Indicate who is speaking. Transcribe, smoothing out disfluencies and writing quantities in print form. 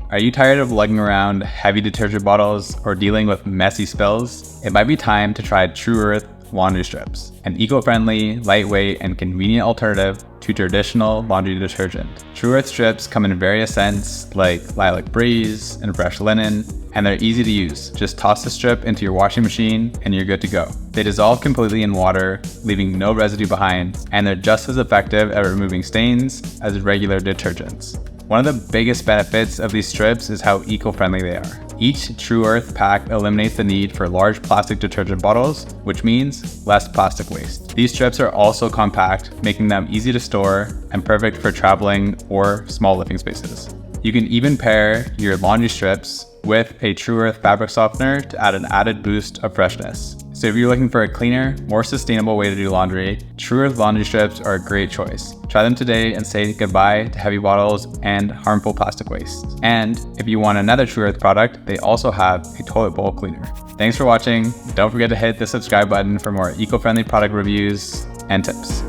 Speaker 1: Are you tired of lugging around heavy detergent bottles or dealing with messy spills? It might be time to try Tru Earth Laundry Strips, an eco-friendly, lightweight, and convenient alternative to traditional laundry detergent. Tru Earth strips come in various scents like lilac breeze and fresh linen, and they're easy to use. Just toss the strip into your washing machine and you're good to go. They dissolve completely in water, leaving no residue behind, and they're just as effective at removing stains as regular detergents. One of the biggest benefits of these strips is how eco-friendly they are. Each Tru Earth pack eliminates the need for large plastic detergent bottles, which means less plastic waste. These strips are also compact, making them easy to store and perfect for traveling or small living spaces. You can even pair your laundry strips with a Tru Earth fabric softener to add an added boost of freshness. So if you're looking for a cleaner, more sustainable way to do laundry, Tru Earth Laundry Strips are a great choice. Try them today and say goodbye to heavy bottles and harmful plastic waste. And if you want another Tru Earth product, they also have a toilet bowl cleaner. Thanks for watching. Don't forget to hit the subscribe button for more eco-friendly product reviews and tips.